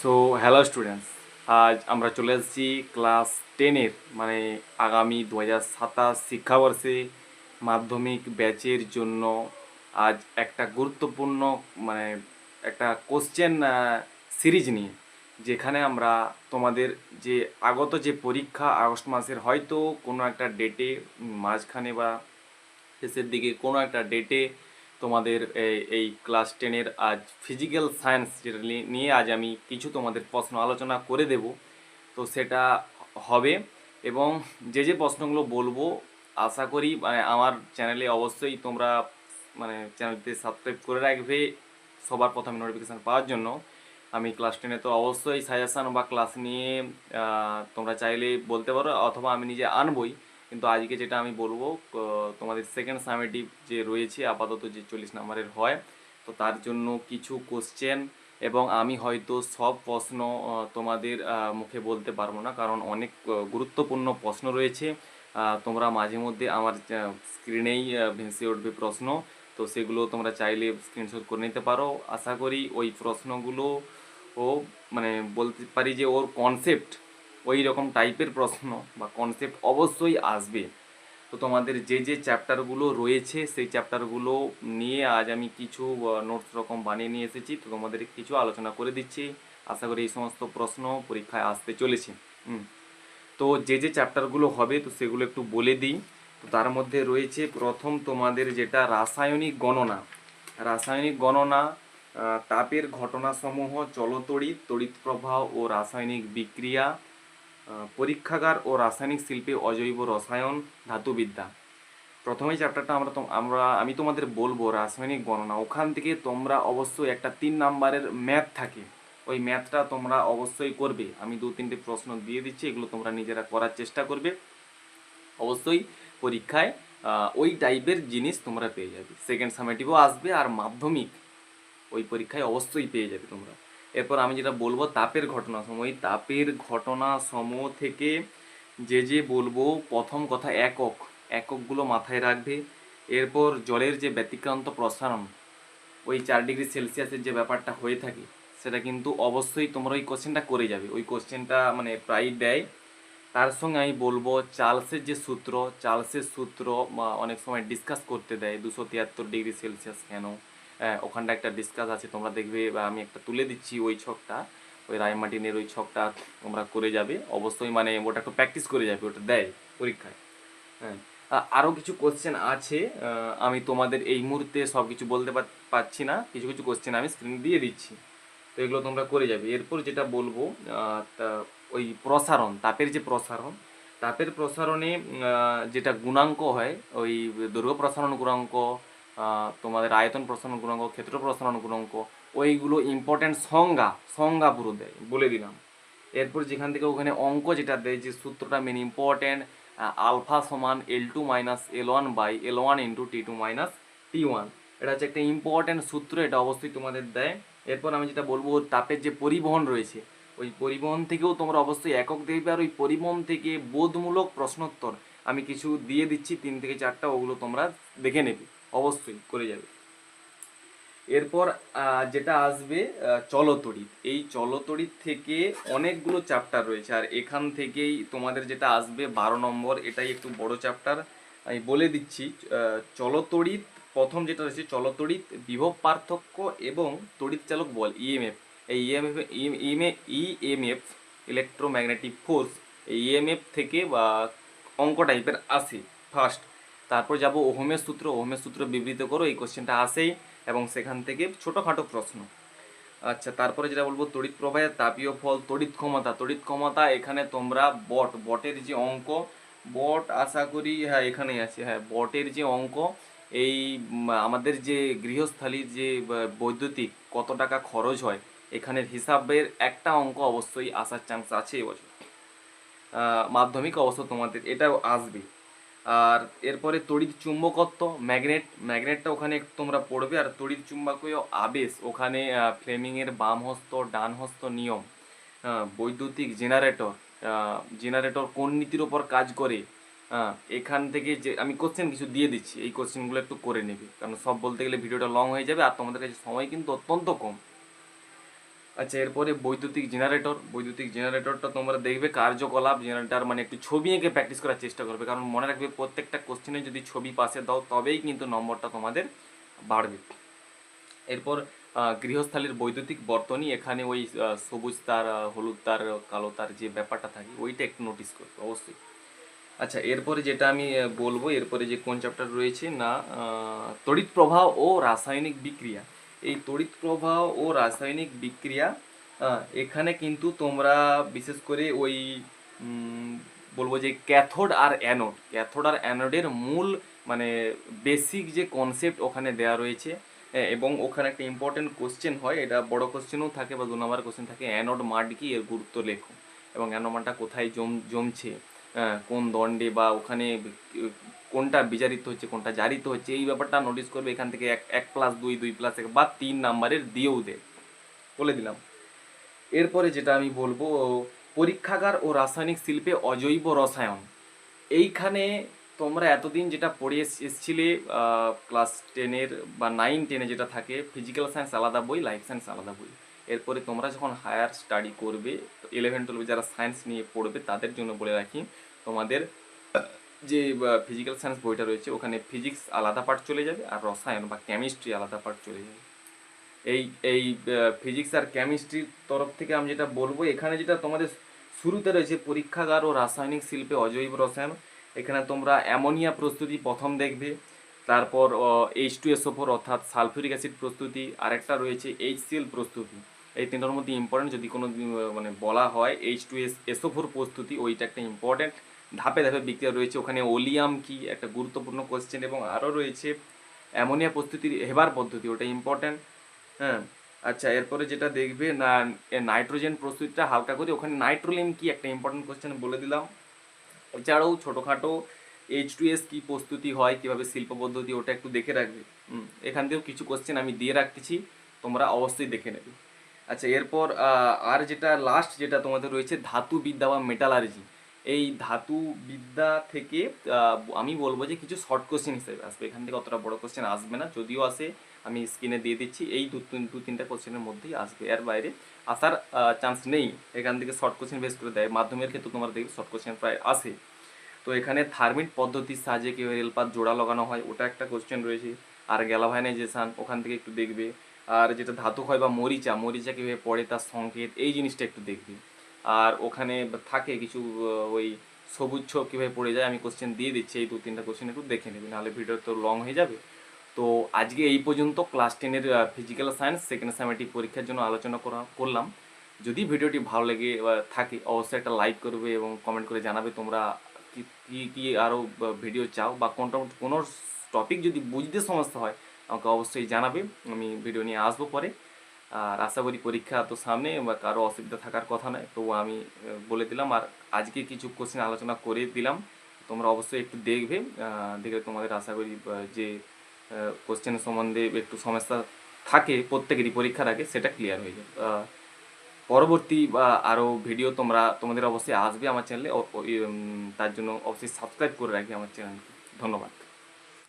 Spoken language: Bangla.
সো হ্যালো স্টুডেন্টস, আজ আমরা চলে এসেছি ক্লাস টেনের মানে আগামী 2027 শিক্ষাবর্ষে মাধ্যমিক ব্যাচের জন্য। আজ একটা গুরুত্বপূর্ণ মানে একটা কোশ্চেন সিরিজ নিয়ে, যেখানে আমরা তোমাদের যে আগত যে পরীক্ষা আগস্ট মাসের হয়তো কোনো একটা ডেটে মাঝখানে বা শেষের দিকে কোনো একটা ডেটে তোমাদের এই ক্লাস টেনের আজ ফিজিক্যাল সায়েন্স যেটা নিয়ে আজ আমি কিছু তোমাদের প্রশ্ন আলোচনা করে দেব। তো সেটা হবে, এবং যে যে প্রশ্নগুলো বলবো আশা করি মানে আমার চ্যানেলে অবশ্যই তোমরা মানে চ্যানেলটি সাবস্ক্রাইব করে রাখবে সবার প্রথমে নোটিফিকেশান পাওয়ার জন্য। আমি ক্লাস টেনে তো অবশ্যই সাজেশান বা ক্লাস নিয়ে তোমরা চাইলে বলতে পারো, অথবা আমি নিজে আনবই। কিন্তু আজকে যেটা আমি বলবো, তোমাদের সেকেন্ড সামেটিভ যে রয়েছে আপাতত যে 40 নম্বরের হয়, তো তার জন্য কিছু কোশ্চেন, এবং আমি হয়তো সব প্রশ্ন তোমাদের মুখে বলতে পারবো না, কারণ অনেক গুরুত্বপূর্ণ প্রশ্ন রয়েছে। তোমরা মাঝে মধ্যে আমার স্ক্রিনেই ভেসে উঠবে প্রশ্ন, তো সেগুলো তোমরা চাইলে স্ক্রিনশট করে নিতে পারো। আশা করি ওই প্রশ্নগুলো ও মানে বলতে পারি যে ওর কনসেপ্ট ওই রকম টাইপের প্রশ্ন বা কনসেপ্ট অবশ্যই আসবে। তো তোমাদের যে যে চ্যাপ্টারগুলো রয়েছে সেই চ্যাপ্টারগুলো নিয়ে আজ আমি কিছু নোটস রকম বানিয়ে নিয়ে এসেছি, তো তোমাদের কিছু আলোচনা করে দিচ্ছি। আশা করি এই সমস্ত প্রশ্ন পরীক্ষায় আসতে চলেছে। তো যে যে চ্যাপ্টারগুলো হবে তো সেগুলো একটু বলে দিই। তো তার মধ্যে রয়েছে প্রথম তোমাদের যেটা রাসায়নিক গণনা। রাসায়নিক গণনা, তাপের ঘটনাসমূহ, চলতড়িৎ, তড়িৎ প্রবাহ ও রাসায়নিক বিক্রিয়া, পরীক্ষাগার ও রাসায়নিক শিল্পে অজৈব রসায়ন, ধাতুবিদ্যা। প্রথমেই চ্যাপ্টারটা আমি তোমাদের বলবো রাসায়নিক গণনা। ওখান থেকে তোমরা অবশ্যই একটা 3 নাম্বারের ম্যাথ থাকে, ওই ম্যাথটা তোমরা অবশ্যই করবে। আমি 2-3টে প্রশ্ন দিয়ে দিচ্ছি, এগুলো তোমরা নিজেরা করার চেষ্টা করবে। অবশ্যই পরীক্ষায় ওই টাইপের জিনিস তোমরা পেয়ে যাবে, সেকেন্ড সামেটিভও আসবে, আর মাধ্যমিক ওই পরীক্ষায় অবশ্যই পেয়ে যাবে তোমরা। এরপর আমি যেটা বলবো তাপের ঘটনা সমূহ, এই তাপের ঘটনা সমূহ থেকে যে যে বলবো, প্রথম কথা একক, এককগুলো মাথায় রাখবে। এরপর জলের যে ব্যতিক্রান্ত প্রসারণ, ওই 4 ডিগ্রি সেলসিয়াসের যে ব্যাপারটা হয়ে থাকে, সেটা কিন্তু অবশ্যই তোমরা ওই কোশ্চেনটা করে যাবে, ওই কোশ্চেনটা মানে প্রায় দেয়। তার সঙ্গে আমি বলবো চার্লসের যে সূত্র, চার্লসের সূত্র অনেক সময় ডিসকাস করতে দেয়, 273 ডিগ্রি সেলসিয়াস কেন, ওখানটা একটা ডিসকাস আছে, তোমরা দেখবে, বা আমি একটা তুলে দিচ্ছি ওই ছকটা, ওই রায়মার্টিনের ওই ছকটা তোমরা করে যাবে অবশ্যই, মানে ওটা একটু প্র্যাকটিস করে যাবে, ওটা দেয় পরীক্ষায়। হ্যাঁ, আরও কিছু কোশ্চেন আছে, আমি তোমাদের এই মুহূর্তে সব কিছু বলতে পারছি না, কিছু কিছু কোশ্চেন আমি স্ক্রিন দিয়ে দিচ্ছি, তো এগুলো তোমরা করে যাবে। এরপর যেটা বলবো, ওই প্রসারণ, তাপের যে প্রসারণ, তাপের প্রসারণে যেটা গুণাঙ্ক হয়, ওই দৈর্ঘ্য প্রসারণ গুণাঙ্ক, তোমাদের আয়তন প্রসারণ গুণাঙ্ক, ক্ষেত্র প্রসারণ গুণাঙ্ক, ওইগুলো ইম্পর্টেন্ট সংজ্ঞা, সংজ্ঞা পুরো দেয়, বলে দিলাম। এরপর যেখান থেকে ওখানে অঙ্ক যেটা দেয়, যে সূত্রটা মেন ইম্পর্টেন্ট, আলফা সমান L2 - L1/L1 × T2 - T1, এটা হচ্ছে একটা ইম্পর্টেন্ট সূত্র, এটা অবশ্যই তোমাদের দেয়। এরপর আমি যেটা বলবো, তাপের যে পরিবহন রয়েছে, ওই পরিবহন থেকেও তোমরা অবশ্যই একক দেখবে, আর ওই পরিবহন থেকে বোধমূলক প্রশ্নোত্তর আমি কিছু দিয়ে দিচ্ছি 3 থেকে 4টা, ওগুলো তোমরা দেখে নেবে, অবশ্যই করে যাবে। এরপর যেটা আসবে চলতড়িৎ, এই চলতড়িৎ থেকে অনেকগুলো চ্যাপ্টার রয়েছে, আর এখান থেকেই তোমাদের যেটা আসবে 12 নম্বর, এটাই একটু বড় চ্যাপ্টার, আমি বলে দিচ্ছি। চলতড়িৎ প্রথম যেটা রয়েছে, চলতড়িৎ, বিভব পার্থক্য এবং তড়িৎ চালক বল, ইএমএফ। এই ইএমএফ, ইলেকট্রোম্যাগনেটিক ফোর্স, এই ইএমএফ থেকে বা অঙ্ক টাইপের আসে ফার্স্ট। তারপর যাব ওহমের সূত্র, ওহমের সূত্র বিবৃত করো, এই কোশ্চেনটা আসেই, এবং সেখান থেকে ছোটোখাটো প্রশ্ন। আচ্ছা, তারপরে যেটা বলবো, তড়িৎ প্রবাহের তাপীয় ফল, তড়িৎ ক্ষমতা। তড়িৎ ক্ষমতা এখানে তোমরা বটের যে অঙ্ক, বট আশা করি হ্যাঁ এখানেই আছে, হ্যাঁ বটের যে অঙ্ক, এই আমাদের যে গৃহস্থালির যে বৈদ্যুতিক কত টাকা খরচ হয়, এখানের হিসাবের একটা অঙ্ক অবশ্যই আসার চান্স আছে এবছর মাধ্যমিক, অবশ্য তোমাদের এটাও আসবে। আর এরপরে তড়িৎ চুম্বকত্ব, ম্যাগনেটটা ওখানে তোমরা পড়বে, আর তড়িৎ চুম্বকীয় আবেশ ওখানে ফ্লেমিংয়ের বাম হস্ত ডান হস্ত নিয়ম, বৈদ্যুতিক জেনারেটর কোন নীতির ওপর কাজ করে, এখান থেকে যে আমি কোশ্চেন কিছু দিয়ে দিচ্ছি, এই কোশ্চেনগুলো একটু করে নেবে, কারণ সব বলতে গেলে ভিডিওটা লং হয়ে যাবে, আর তোমাদের কাছে সময় কিন্তু অত্যন্ত কম। আচ্ছা, এরপরে বৈদ্যুতিক জেনারেটরটা তোমরা দেখবে কার্যকলাপ জেনারেটর মানে একটু ছবি এঁকে প্র্যাকটিস করার চেষ্টা করবে, কারণ মনে রাখবে প্রত্যেকটা কোশ্চেনে যদি ছবি পাশে দাও তবেই কিন্তু নম্বরটা তোমাদের বাড়বে। এরপর গৃহস্থালির বৈদ্যুতিক বর্তনী, এখানে ওই সবুজ তার, হলুদ তার, কালো তার যে ব্যাপারটা থাকে ওইটা একটু নোটিস করবে অবশ্যই। আচ্ছা, এরপরে যেটা আমি বলবো, এরপরে যে কোন চ্যাপ্টার রয়েছে না, তড়িৎ প্রবাহ ও রাসায়নিক বিক্রিয়া। এই তড়িৎ প্রবাহ ও রাসায়নিক বিক্রিয়া, এখানে কিন্তু তোমরা বিশেষ করে ওই বলবো যে ক্যাথোড আর অ্যানোডের মূল মানে বেসিক যে কনসেপ্ট ওখানে দেওয়া রয়েছে। এবং ওখানে একটা ইম্পর্টেন্ট কোশ্চেন হয়, এটা বড় কোশ্চেনও থাকে বা 2 নম্বর কোশ্চেন থাকে, অ্যানোড মাড কি, এর গুরুত্ব লেখো এবং অ্যানোড মাডটা কোথায় জমছে, কোন দণ্ডে বা ওখানে কোনটা বিচারিত হচ্ছে কোনটা জারিত হচ্ছে, এই ব্যাপারটা নোটিস করবে। এখান থেকে 1+2, 2+1 বা 3 নম্বরের দিয়েও দেয়, বলে দিলাম। এরপরে যেটা আমি বলবো, পরীক্ষাগার ও রাসায়নিক শিল্পে অজৈব রসায়ন। এইখানে তোমরা এতদিন যেটা পড়ে এসছিলে ক্লাস 10-এর বা 9-10-এ যেটা থাকে, ফিজিক্যাল সায়েন্স আলাদা বই, লাইফ সায়েন্স আলাদা বই। এরপরে তোমরা যখন হায়ার স্টাডি করবে, 11-12 যারা সায়েন্স নিয়ে পড়বে তাদের জন্য বলে রাখি, তোমাদের যে ফিজিক্যাল সায়েন্স বইটা রয়েছে ওখানে ফিজিক্স আলাদা পার্ট চলে যাবে আর রসায়ন বা কেমিস্ট্রি আলাদা পার্ট চলে যাবে। এই এই ফিজিক্স আর কেমিস্ট্রির তরফ থেকে আমি যেটা বলবো, এখানে যেটা তোমাদের শুরুতে রয়েছে পরীক্ষাগার ও রাসায়নিক শিল্পে অজৈব রসায়ন, এখানে তোমরা অ্যামোনিয়া প্রস্তুতি প্রথম দেখবে, তারপর H2SO4 অর্থাৎ সালফিউরিক অ্যাসিড প্রস্তুতি, আরেকটা রয়েছে HCl প্রস্তুতি। এই তিনটার মধ্যে ইম্পর্টেন্ট যদি কোনো মানে বলা হয় H2SO4 প্রস্তুতি, ওইটা একটা ইম্পর্টেন্ট ধাপে ধাপে বিক্রিয়া রয়েছে। ওখানে ওলিয়াম কি একটা গুরুত্বপূর্ণ কোশ্চেন, এবং আরও রয়েছে অ্যামোনিয়া প্রস্তুতির হেবার পদ্ধতি, ওটা ইম্পর্টেন্ট। হ্যাঁ, আচ্ছা, এরপরে যেটা দেখবে না, নাইট্রোজেন প্রস্তুতিটা হালকা করে, ওখানে নাইট্রোলিন কি একটা ইম্পর্টেন্ট কোশ্চেন বলে দিলাম। এছাড়াও ছোটোখাটো H2S কি প্রস্তুতি হয়, কীভাবে শিল্প পদ্ধতি, ওটা একটু দেখে রাখবে। এখান থেকেও কিছু কোশ্চেন আমি দিয়ে রাখতেছি, তোমরা অবশ্যই দেখে নেবে। আচ্ছা, এরপর আর যেটা লাস্ট যেটা তোমাদের রয়েছে ধাতু বিদ্যা বা মেটালার্জি। এই ধাতু বিদ্যা থেকে আমি বলবো যে কিছু শর্ট কোশ্চেন হিসেবে আসবে, এখান থেকে অতটা বড় কোশ্চেন আসবে না, যদিও আসে আমি স্ক্রিনে দিয়ে দিচ্ছি, এই দু তিনটা কোশ্চেনের মধ্যেই আসবে, এর বাইরে আসার চান্স নেই। এখান থেকে শর্ট কোশ্চেন বেস করে দেয়, মাধ্যমের ক্ষেত্রে তোমরা দেখবে শর্ট কোশ্চেন প্রায় আসে। তো এখানে থার্মিট পদ্ধতির সাহায্যে কীভাবে রেলপাত জোড়া লাগানো হয় ওটা একটা কোশ্চেন রয়েছে, আর গ্যালাভাইনাইজেশান ওখান থেকে একটু দেখবে, আর যেটা ধাতু হয় বা মরিচা কীভাবে পড়ে তার সংকেত, এই জিনিসটা একটু দেখবে। আর ওখানে থাকে কিছু ওই সবুজ ছোপ কীভাবে পড়ে যায়, আমি কোশ্চেন দিয়ে দিচ্ছি, এই 2-3টা কোশ্চেন একটু দেখে নেবে, নাহলে ভিডিও তো লং হয়ে যাবে। তো আজকে এই পর্যন্ত ক্লাস 10-এর ফিজিক্যাল সায়েন্স সেকেন্ড সেমেটিক পরীক্ষার জন্য আলোচনা করলাম। যদি ভিডিওটি ভালো লেগে থাকে অবশ্যই একটা লাইক করবে এবং কমেন্ট করে জানাবে তোমরা কি কি কি আরও ভিডিও চাও, বা কোনটা কোনো টপিক যদি বুঝতে সমস্যা হয় আমাকে অবশ্যই জানাবে, আমি ভিডিও নিয়ে আসবো পরে। আর আশা করি পরীক্ষা তো সামনে বা কারো অসুবিধা থাকার কথা নয়, তো আমি বলে দিলাম। আর আজকে কিছু কোশ্চেন আলোচনা করে দিলাম, তোমরা অবশ্যই একটু দেখবে, দেখলে তোমাদের আশা করি যে কোশ্চেন সম্বন্ধে একটু সমস্যা থাকে প্রত্যেকেরই পরীক্ষার আগে, সেটা ক্লিয়ার হয়ে যাবে। পরবর্তী বা আরও ভিডিও তোমাদের অবশ্যই আসবে আমার চ্যানেলে, তার জন্য অবশ্যই সাবস্ক্রাইব করে রাখবে আমার চ্যানেলকে। ধন্যবাদ।